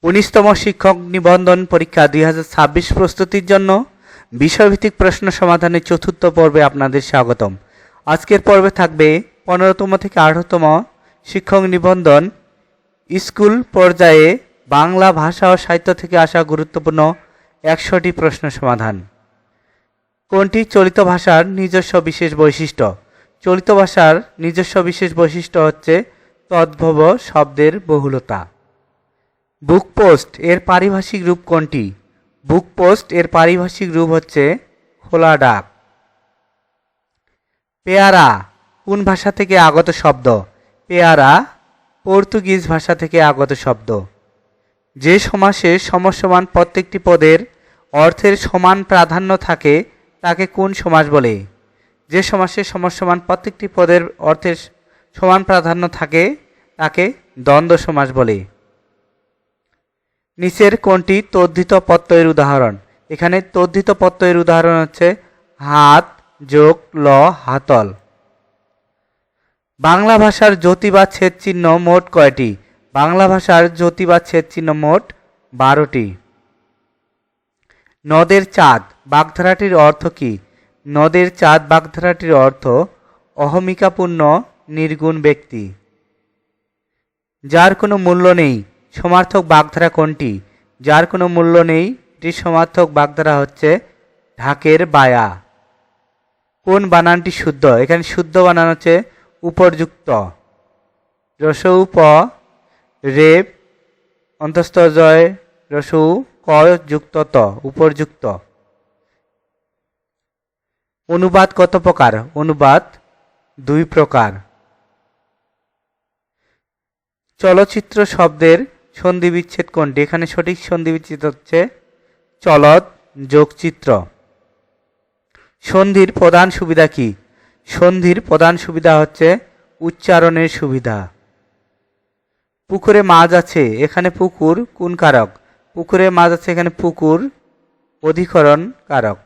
19তম শিক্ষক নিবন্ধন পরীক্ষা 2026 প্রস্তুতির জন্য বিষয়ভিত্তিক প্রশ্ন সমাধানের চতুর্থ পর্বে আপনাদের স্বাগতম। আজকের পর্বে থাকবে 15তম থেকে 18তম শিক্ষক নিবন্ধন স্কুল পর্যায়ে বাংলা ভাষা ও সাহিত্য থেকে আসা গুরুত্বপূর্ণ 100টি প্রশ্ন সমাধান। কোনটি চলিত ভাষার নিজস্ব বিশেষ বৈশিষ্ট্য? চলিত ভাষার নিজস্ব বিশেষ বৈশিষ্ট্য হচ্ছে তদ্ভব শব্দের বহুলতা। বুক পোস্ট এর পারিভাষিক রূপ কোনটি? বুক পোস্ট এর পারিভাষিক রূপ হচ্ছে খোলা ডাক। পেয়ারা কোন ভাষা থেকে আগত শব্দ? পেয়ারা পর্তুগিজ ভাষা থেকে আগত শব্দ। যে সমাসে সমসমান প্রত্যেকটি পদের অর্থের সমান প্রাধান্য থাকে তাকে কোন সমাস বলে? যে সমাসে সমসমান প্রত্যেকটি পদের অর্থের সমান প্রাধান্য থাকে তাকে দ্বন্দ্ব সমাস বলে। নিচের কোনটি তদ্ধিত প্রত্যয়ের উদাহরণ? এখানে তদ্ধিত প্রত্যয়ের উদাহরণ হচ্ছে হাত যোগ ল হাতল। বাংলা ভাষার যতি বা ছেদ চিহ্ন মোট কয়টি? বাংলা ভাষার যতি বা ছেদ চিহ্ন মোট 12টি। নদের চাঁদ বাগধারাটির অর্থ কি? নদের চাঁদ বাগধারাটির অর্থ অহমিকাপূর্ণ নির্গুণ ব্যক্তি। যার কোনো মূল্য নেই সমার্থক বাগধারা কোনটি? যার কোনো মূল্য নেই এটি সমার্থক বাগধারা হচ্ছে ঢাকের বায়া। কোন বানানটি শুদ্ধ? এখানে শুদ্ধ বানান হচ্ছে উপরযুক্ত। রসউ প রেপ অন্তস্থ জয় রসউ ক যুক্ত ত উপরযুক্ত। অনুবাদ কত প্রকার? অনুবাদ 2 প্রকার। চলচ্চিত্র শব্দের সন্ধি বিচ্ছেদ কোনটি? এখানে সঠিক সন্ধি বিচ্ছেদ হচ্ছে চলৎ যোগ চিত্র। সন্ধির প্রধান সুবিধা কি? সন্ধির প্রধান সুবিধা হচ্ছে উচ্চারণের সুবিধা। পুকুরে মাছ আছে এখানে পুকুর কোন কারক? পুকুরে মাছ আছে এখানে পুকুর অধিকরণ কারক।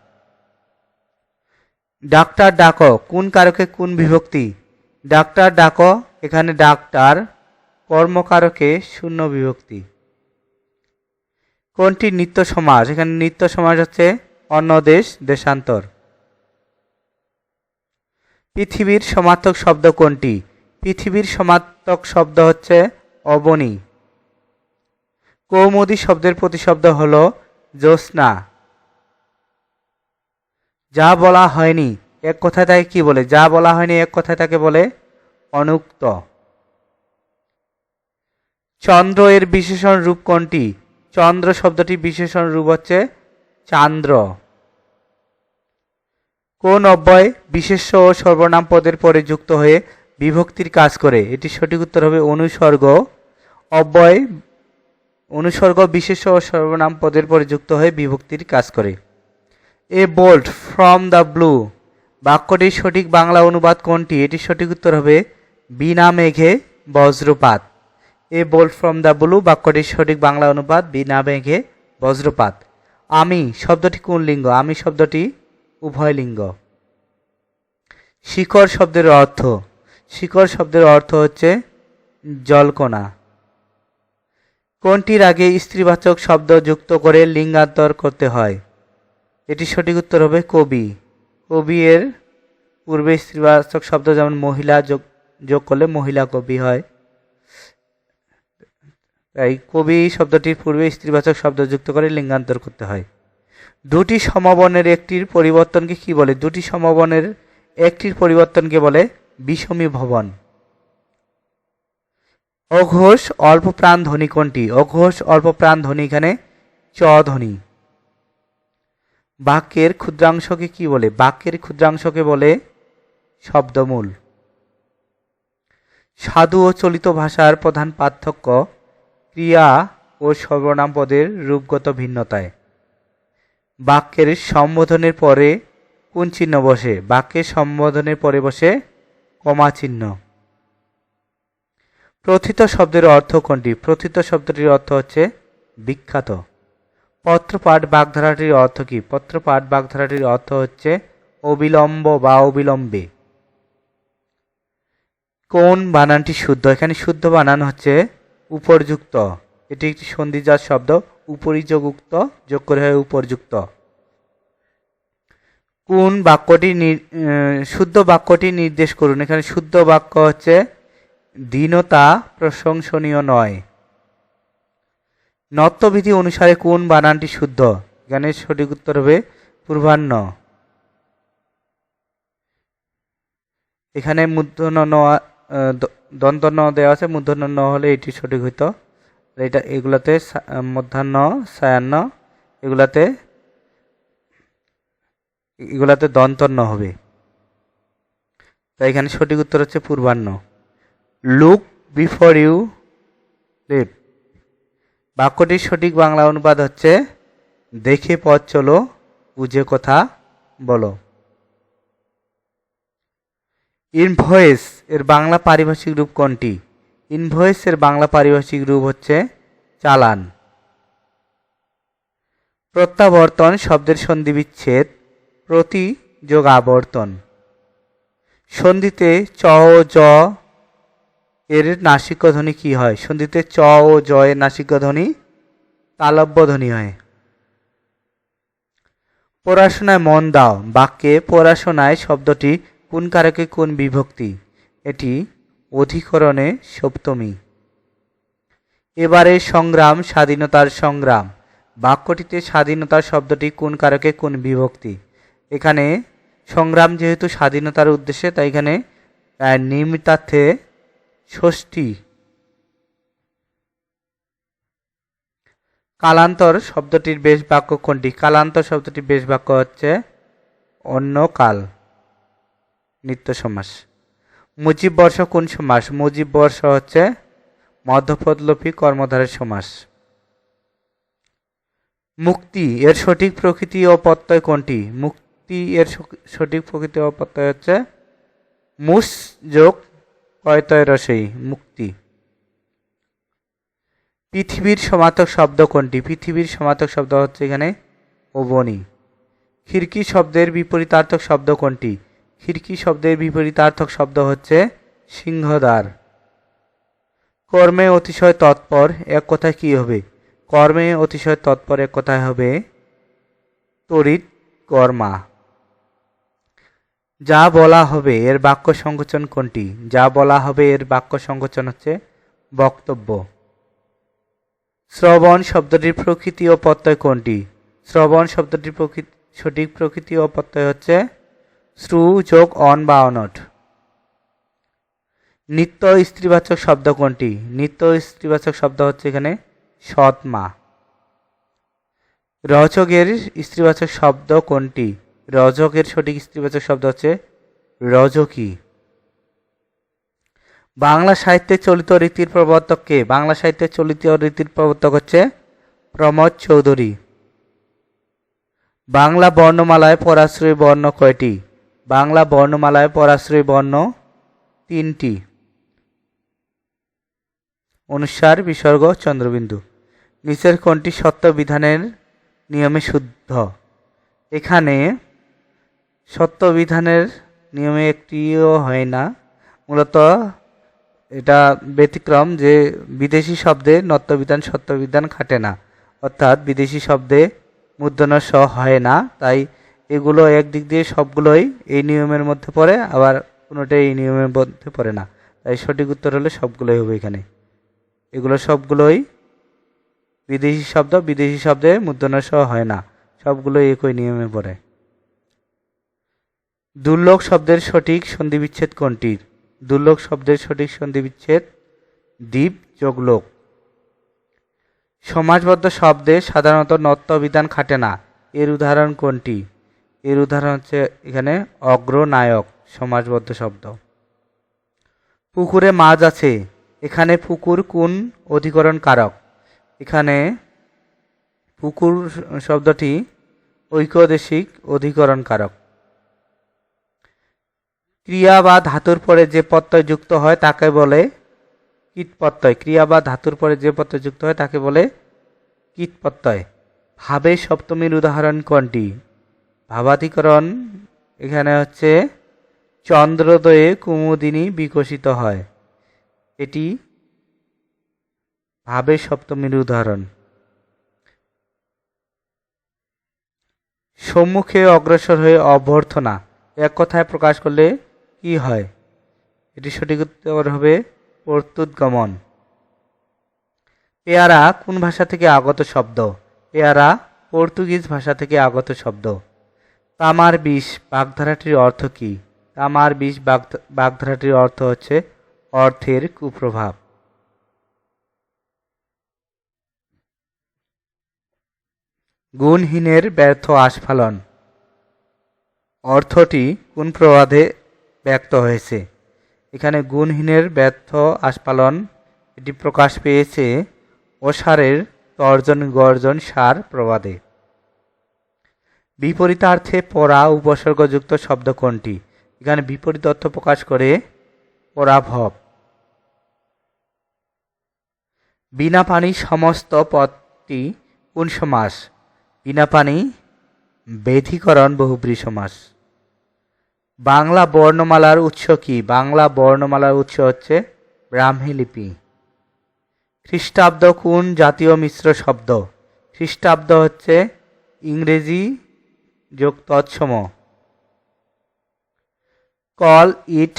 ডাক্তার ডাকো কোন কারকে কোন বিভক্তি? ডাক্তার ডাকো এখানে ডাক্তার কর্মকারকে শূন্য বিভক্তি। কোনটি নিত্য সমাস? এখানে নিত্য সমাস হচ্ছে অন্য দেশ দেশান্তর। পৃথিবীর সমার্থক শব্দ কোনটি? পৃথিবীর সমার্থক শব্দ হচ্ছে অবনী। কৌমুদী শব্দের প্রতিশব্দ হল জ্যোৎস্না। যা বলা হয়নি এক কথায় তাকে কি বলে? যা বলা হয়নি এক কথায় তাকে বলে অনুক্ত। চন্দ্র এর বিশেষণ রূপ কোনটি? চন্দ্র শব্দটি বিশেষণ রূপ হচ্ছে চান্দ্র। কোন অব্যয় বিশেষ্য ও সর্বনাম পদের পরে যুক্ত হয়ে বিভক্তির কাজ করে? এটি সঠিক উত্তর হবে অনুসর্গ। অব্যয় অনুসর্গ বিশেষ্য ও সর্বনাম পদের পরে যুক্ত হয়ে বিভক্তির কাজ করে। A bolt from the blue বাক্যটির সঠিক বাংলা অনুবাদ কোনটি? এটি সঠিক উত্তর হবে বিনা মেঘে বজ্রপাত। A bolt from the blue বাক্যটির সঠিক বাংলা অনুবাদ বিনা মেঘে বজ্রপাত। আমি শব্দটি কোন লিঙ্গ? আমি শব্দটি উভয় লিঙ্গ। শিকড় শব্দের অর্থ? শিকড় শব্দের অর্থ হচ্ছে জলকণা। কোনটির আগে স্ত্রীবাচক শব্দ যুক্ত করে লিঙ্গান্তর করতে হয়? এটি সঠিক উত্তর হবে কবি। কবি এর পূর্বে স্ত্রীবাচক শব্দ যেমন মহিলা যোগ করলে মহিলা কবি হয়, তাই কবি শব্দটির পূর্বে স্ত্রীবাচক শব্দ যুক্ত করে লিঙ্গান্তর করতে হয়। দুটি সমবর্ণের একটির পরিবর্তনকে কি বলে? দুটি সমবর্ণের একটির পরিবর্তনকে বলে বিষমী ভবন। অঘোষ অল্প প্রাণ ধ্বনি কোনটি? অঘোষ অল্প প্রাণ ধ্বনি এখানে চ ধ্বনি। বাক্যের ক্ষুদ্রাংশকে কি বলে? বাক্যের ক্ষুদ্রাংশকে বলে শব্দমূল। সাধু ও চলিত ভাষার প্রধান পার্থক্য ক্রিয়া ও সর্বনাম পদের রূপগত ভিন্নতায়। বাক্যের সম্বোধনের পরে কোন চিহ্ন বসে? বাক্যের সম্বোধনের পরে বসে কমা চিহ্ন। প্রথিত শব্দের অর্থ কোনটি? প্রথিত শব্দটির অর্থ হচ্ছে বিখ্যাত। পত্রপাঠ বাগধারাটির অর্থ কি? পত্রপাঠ বাগধারাটির অর্থ হচ্ছে অবিলম্ব বা অবিলম্বে। কোন বানানটি শুদ্ধ? এখানে শুদ্ধ বানান হচ্ছে উপরযুক্ত। এটি একটি সন্ধিজাত শব্দ। উপরি যোগ উক্ত যোগ করে হয় উপরযুক্ত। কোন বাক্যটি শুদ্ধ বাক্যটি নির্দেশ করুন। এখানে শুদ্ধ বাক্য হচ্ছে দীনতা প্রশংসনীয় নয়। নত্যবিধি অনুসারে কোন বানানটি শুদ্ধ। এখানে সঠিক উত্তর হবে পূর্বাহ্ন। এখানে মূর্ধন্য ন দন্ত ন দেওয়া আছে, মূর্ধন্য ন হলে এটি সঠিক হইতো। এটা এগুলাতে মধ্যাহ্ন সায়াহ্ন, এগুলাতে দন্তন্য হবে। তাই এখানে সঠিক উত্তর হচ্ছে পূর্বাহ্ন। Look before you leave. বাক্যটির সঠিক বাংলা অনুবাদ হচ্ছে দেখে পথ চলো, বুঝে কথা বলো। ইনভয়েস এর বাংলা পারিভাষিক রূপ কোনটি। ইনভয়েস এর বাংলা পারিভাষিক রূপ হচ্ছে চালান। প্রত্যাবর্তন শব্দের সন্ধি বিচ্ছেদ প্রতি যোগ আবর্তন। সন্ধিতে চ ও জ এর নাসিক্য ধ্বনি কি হয়। সন্ধিতে চ ও জ এর নাসিক্য ধ্বনি তালব্য ধ্বনি হয়। পড়াশোনায় মন দাও বাক্যে পড়াশোনায় শব্দটি কোন কারকে কোন বিভক্তি। এটি অধিকরণে সপ্তমী। এবারে সংগ্রাম স্বাধীনতার সংগ্রাম। বাক্যটিতে স্বাধীনতার শব্দটি কোন কারকে কোন বিভক্তি। এখানে সংগ্রাম যেহেতু স্বাধীনতার উদ্দেশ্যে, তাই এখানে নিমিত্তার্থে ষষ্ঠী। কালান্তর শব্দটির বেশ বাক্য কোনটি। কালান্তর শব্দটির বেশ বাক্য হচ্ছে অন্য কাল, নিত্য সমাস। মুজিব বর্ষ কোন সমাস। মুজিব বর্ষ হচ্ছে মধ্যপদলোপী কর্মধারের সমাস। মুক্তি এর সঠিক প্রকৃতি ও প্রত্যয় কোনটি। মুক্তি এর সঠিক প্রকৃতি ও প্রত্যয় হচ্ছে মুস যোগ কয়তয় রসই মুক্তি। পৃথিবীর সমার্থক শব্দ কোনটি। পৃথিবীর সমার্থক শব্দ হচ্ছে এখানে অবনী। খিড়কি শব্দের বিপরীতার্থক শব্দ কোনটি। খিড়কি শব্দের বিপরীতার্থক শব্দ হচ্ছে সিংহদ্বার। কর্মে অতিশয় তৎপর এক কথায় কি হবে। কর্মে অতিশয় তৎপর এক কথায় হবে তড়িৎ কর্মা। যা বলা হবে এর বাক্য সংকোচন কোনটি। যা বলা হবে এর বাক্য সংকোচন হচ্ছে বক্তব্য। শ্রবণ শব্দটির প্রকৃতি ও প্রত্যয় কোনটি। শ্রবণ শব্দটির সঠিক প্রকৃতি ও প্রত্যয় হচ্ছে শ্রু যোগ অন বা অনট। নিত্য স্ত্রীবাচক শব্দ কোনটি। নিত্য স্ত্রীবাচক শব্দ হচ্ছে এখানে সৎমা। রজকের স্ত্রীবাচক শব্দ কোনটি। রজকের সঠিক স্ত্রীবাচক শব্দ হচ্ছে রজকী। বাংলা সাহিত্যে চলিত রীতির প্রবর্তক কে। বাংলা সাহিত্যে চলিত রীতির প্রবর্তক হচ্ছে প্রমোদ চৌধুরী। বাংলা বর্ণমালায় পরাশ্রয়ী বর্ণ কয়টি। বাংলা বর্ণমালায় পরাশ্রয়ী বর্ণ তিনটি। অনুস্বার বিসর্গ চন্দ্রবিন্দু। নিচের কোনটি সত্য বিধানের নিয়মে শুদ্ধ। এখানে সত্য বিধানের নিয়মে একটিও হয় না। মূলত এটা ব্যতিক্রম যে বিদেশি শব্দে নত্যবিধান সত্যবিধান খাটে না, অর্থাৎ বিদেশি শব্দে মূর্ধন্য স হয় না। তাই এগুলো একদিক দিয়ে সবগুলোই এই নিয়মের মধ্যে পড়ে, আবার কোনোটাই এই নিয়মের মধ্যে পড়ে না। তাই সঠিক উত্তর হলে সবগুলোই হবে। এখানে এগুলো সবগুলোই বিদেশি শব্দ, বিদেশি শব্দে মূর্ধন্য স হয় না, সবগুলোই একই নিয়মে পড়ে। দুর্লভ শব্দের সঠিক সন্ধিবিচ্ছেদ কোনটি। দুর্লভ শব্দের সঠিক সন্ধিবিচ্ছেদ দ্বীপ যোগ লোক। সমাসবদ্ধ শব্দে সাধারণত নত্যবিধান খাটে না, এর উদাহরণ কোনটি। এর উদাহরণ হচ্ছে এখানে অগ্রনায়ক সমাসবদ্ধ শব্দ। পুকুরে মাছ আছে, এখানে পুকুর কোন অধিকরণ কারক। এখানে পুকুর শব্দটি ঐকদেশিক অধিকরণ কারক। ক্রিয়া বা ধাতুর পরে যে প্রত্যয় যুক্ত হয় তাকে বলে কীট প্রত্যয়। ক্রিয়া বা ধাতুর পরে যে প্রত্যয় যুক্ত হয় তাকে বলে কীট প্রত্যয়। ভাবে সপ্তমীর উদাহরণ কোনটি। ভাবাধিকরণ এখানে হচ্ছে চন্দ্রোদয়ে কুমুদিনী বিকশিত হয়, এটি ভাবে সপ্তমীর উদাহরণ। সম্মুখে অগ্রসর হয়ে অভ্যর্থনা এক কথায় প্রকাশ করলে কি হয়? এটি সঠিক উত্তর হবে প্রত্যুৎগমন। পেয়ারা কোন ভাষা থেকে আগত শব্দ? পেয়ারা পর্তুগিজ ভাষা থেকে আগত শব্দ। তামার বিষ বাগধারাটির অর্থ কি? তামার বিষ বাগধারাটির অর্থ হচ্ছে অর্থের কুপ্রভাব। গুণহীনের ব্যর্থ আস্ফালন অর্থটি কোন প্রবাদে ব্যক্ত হয়েছে? এখানে গুণহীনের ব্যর্থ আস্ফালন এটি প্রকাশ পেয়েছে অসারের তর্জন গর্জন সার প্রবাদে। বিপরীতার্থে পরা উপসর্গযুক্ত শব্দ কোনটি? এখানে বিপরীত অর্থ প্রকাশ করে পরাভব। বিনা পানি সমস্ত পদটি কোন সমাস? বিনা পানি বেধিকরণ বহুব্রী সমাস। বাংলা বর্ণমালার উৎস কি? বাংলা বর্ণমালার উৎস হচ্ছে ব্রাহ্মী লিপি। খ্রিস্টাব্দ কোন জাতীয় মিশ্র শব্দ? খ্রিস্টাব্দ হচ্ছে ইংরেজি যোগ তৎসম। কল ইট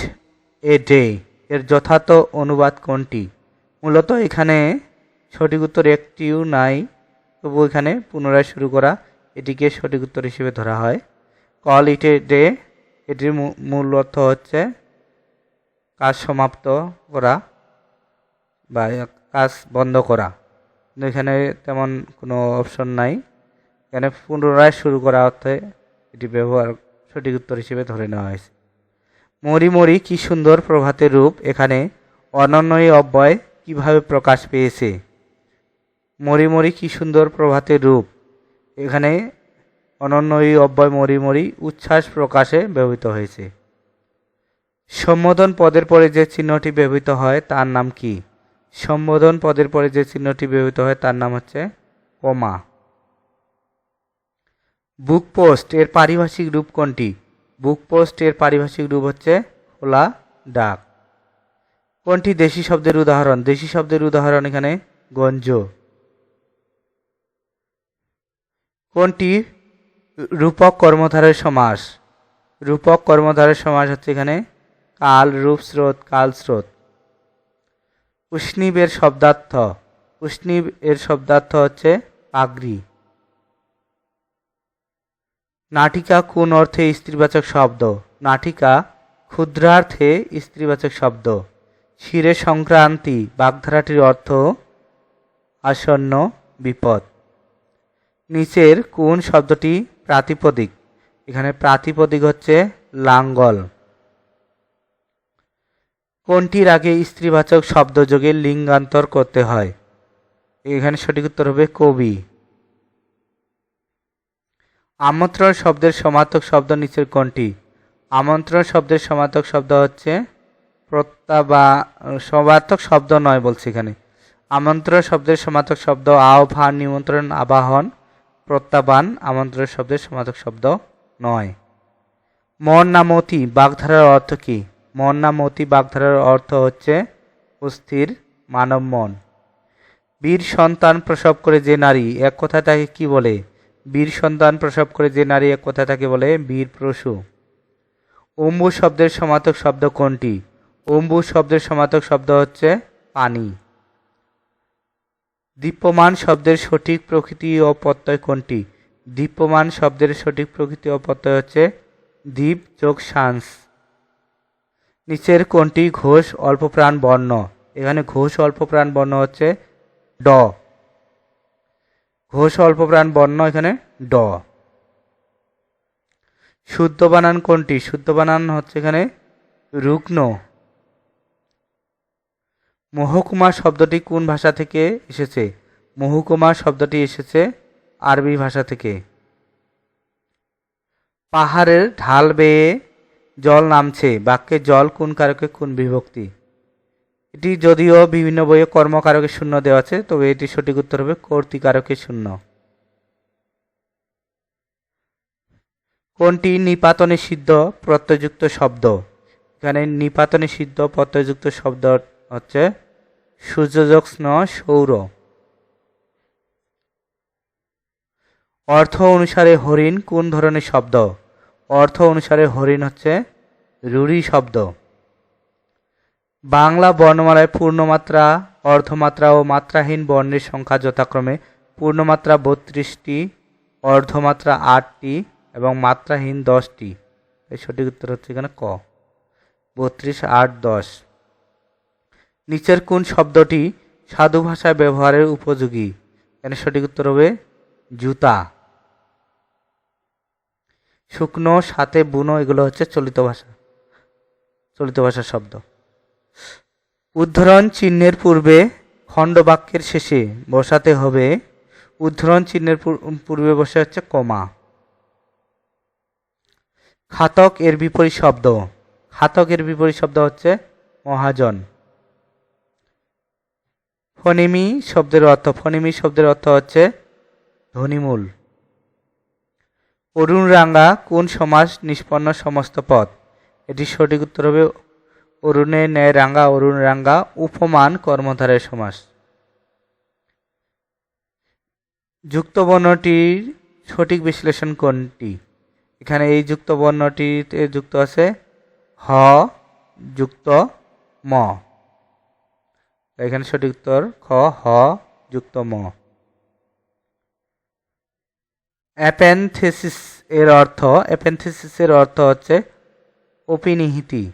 এ ডে এর যথার্থ অনুবাদ কোনটি? মূলত এখানে সঠিক উত্তর একটিও নাই, তবু এখানে পুনরায় শুরু করা এটিকে সঠিক উত্তর হিসেবে ধরা হয়। কল ইট এ ডে এটির মূল অর্থ হচ্ছে কাজ সমাপ্ত করা বা কাজ বন্ধ করা, কিন্তু এখানে তেমন কোনো অপশন নাই। এখানে পুনরায় শুরু করা অর্থে এটি ব্যবহার সঠিক উত্তর হিসেবে ধরে নেওয়া হয়েছে। মরি মরি কি সুন্দর প্রভাতের রূপ এখানে অনন্যই অব্যয় কিভাবে প্রকাশ পেয়েছে? মরি মরি কি সুন্দর প্রভাতের রূপ এখানে অনন্যই অব্যয় মরি মরি উচ্ছ্বাস প্রকাশে ব্যবহৃত হয়েছে। সম্বোধন পদের পরে যে চিহ্নটি ব্যবহৃত হয় তার নাম কি? সম্বোধন পদের পরে যে চিহ্নটি ব্যবহৃত হয় তার নাম হচ্ছে কমা। বুক পোস্ট এর পারিভাষিক রূপ কোনটি? বুক পোস্ট এর পারিভাষিক রূপ হচ্ছে খোলা ডাক। কোনটি দেশি শব্দের উদাহরণ? দেশি শব্দের উদাহরণ এখানে গঞ্জ। কোনটি রূপক কর্মধারের সমাস? রূপক কর্মধারের সমাস হচ্ছে এখানে কাল, রূপ, স্রোত, কাল, স্রোত। উষ্ণীব এর শব্দার্থ? উষ্ণীব এর শব্দার্থ হচ্ছে পাগড়ি। নাটিকা কোন অর্থে স্ত্রীবাচক শব্দ? নাটিকা ক্ষুদ্রার্থে স্ত্রীবাচক শব্দ। শিরে সংক্রান্তি বাগধারাটির অর্থ আসন্ন বিপদ। নিচের কোন শব্দটি প্রাতিপদিক? এখানে প্রাতিপদিক হচ্ছে লাঙ্গল। কোনটির আগে স্ত্রীবাচক শব্দ যোগে লিঙ্গান্তর করতে হয়? এখানে সঠিক উত্তর হবে কবি। আমন্ত্রণ শব্দের সমার্থক শব্দ নিচের কোনটি? আমন্ত্রণ শব্দের সমার্থক শব্দ হচ্ছে সমার্থক শব্দ নয় বলছি এখানে। আমন্ত্রণ শব্দের সমার্থক শব্দ আহ্বান, নিমন্ত্রণ, আবাহন, প্রত্যাবান আমন্ত্রণ শব্দের সমার্থক শব্দ নয়। মন না মতি বাগধারার অর্থ কি? মন না মতি বাগধারার অর্থ হচ্ছে অস্থির মানব মন। বীর সন্তান প্রসব করে যে নারী এক কথায় তাকে কি বলে? বীর সন্তান প্রসব করে যে নারী এক কথায় তাকে বলে বীর প্রসূ। অম্বু শব্দের সমার্থক শব্দ কোনটি? অম্বু শব্দের সমার্থক শব্দ হচ্ছে পানি। দীপ্যমান শব্দের সঠিক প্রকৃতি ও প্রত্যয় কোনটি? দীপ্যমান শব্দের সঠিক প্রকৃতি ও প্রত্যয় হচ্ছে দীপ যোগ শাংস। নিচের কোনটি ঘোষ অল্পপ্রাণ বর্ণ? এখানে ঘোষ অল্পপ্রাণ বর্ণ হচ্ছে ড। ঘোষ অল্পপ্রাণ বর্ণ এখানে ড। শুদ্ধ বানান কোনটি? শুদ্ধ বানান হচ্ছে এখানে রুগ্ন। মহকুমা শব্দটি কোন ভাষা থেকে এসেছে? মহকুমা শব্দটি এসেছে আরবি ভাষা থেকে। পাহাড়ের ঢাল বেয়ে জল নামছে বাক্যে জল কোন কারকে কোন বিভক্তি? এটি যদিও বিভিন্ন বইয়ে কর্মকারকে শূন্য দেওয়া আছে, তবে এটি সঠিক উত্তর হবে কর্তৃকারকে শূন্য। কোনটি নিপাতনে সিদ্ধ প্রত্যয়যুক্ত শব্দ? এখানে নিপাতনে সিদ্ধ প্রত্যয়যুক্ত শব্দ হচ্ছে সূর্যযোৎস্ন, সৌর। অর্থ অনুসারে হরিণ কোন ধরনের শব্দ? অর্থ অনুসারে হরিণ হচ্ছে রুড়ি শব্দ। বাংলা বর্ণমালায় পূর্ণমাত্রা, অর্ধমাত্রা ও মাত্রাহীন বর্ণের সংখ্যা যথাক্রমে পূর্ণমাত্রা 32টি, অর্ধমাত্রা 8টি এবং মাত্রাহীন 10টি। এর সঠিক উত্তর হচ্ছে এখানে ক, 32, 8, 10। নিচের কোন শব্দটি সাধু ভাষায় ব্যবহারের উপযোগী? এখানে সঠিক উত্তর হবে জুতা। শুকনো, সাথে, বুনো এগুলো হচ্ছে চলিত ভাষার শব্দ। উদ্ধরণ চিহ্নের পূর্বে খণ্ডবাক্যের শেষে বসাতে হবে, উদ্ধরণ চিহ্নের পূর্বে বসে হচ্ছে কমা। খাতক এর বিপরীত শব্দ? খাতক এর বিপরীত শব্দ হচ্ছে মহাজন। ফণিমি শব্দের অর্থ হচ্ছে ধ্বনিমূল। অরুণরাঙ্গা কোন সমাস নিষ্পন্ন সমস্ত পদ? এটি সঠিক উত্তর হবে অরুণের ন্যায় রাঙ্গা, অরুণ রাঙ্গা উপমান কর্মধারয় সমাস। যুক্ত বর্ণটির সঠিক বিশ্লেষণ কোনটি? এখানে এই যুক্ত বর্ণটিতে যুক্ত আছে হ যুক্ত ম। এখানে সঠিক উত্তর খ, হ যুক্ত ম। অ্যাপেনথেসিস এর অর্থ হচ্ছে অপিনিহিতি।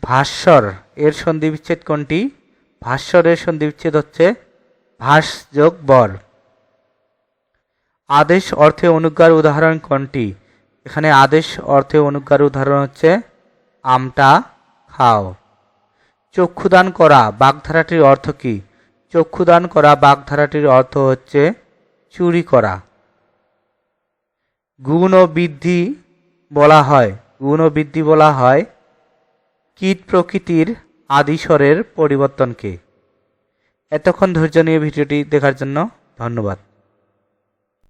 ভাস্বর এর সন্ধিবিচ্ছেদ কোনটি? ভাস্বরের সন্ধিবিচ্ছেদ হচ্ছে ভাস যোগ বর। আদেশ অর্থে অনুজ্ঞার উদাহরণ কোনটি? এখানে আদেশ অর্থে অনুজ্ঞার উদাহরণ হচ্ছে আমটা খাও। চক্ষুদান করা বাগধারাটির অর্থ কি? চক্ষুদান করা বাগধারাটির অর্থ হচ্ছে চুরি করা। গুণ ও বৃদ্ধি বলা হয় কীট প্রকৃতির আদিস্বরের পরিবর্তনকে। এতক্ষণ ধৈর্য নিয়ে ভিডিওটি দেখার জন্য ধন্যবাদ।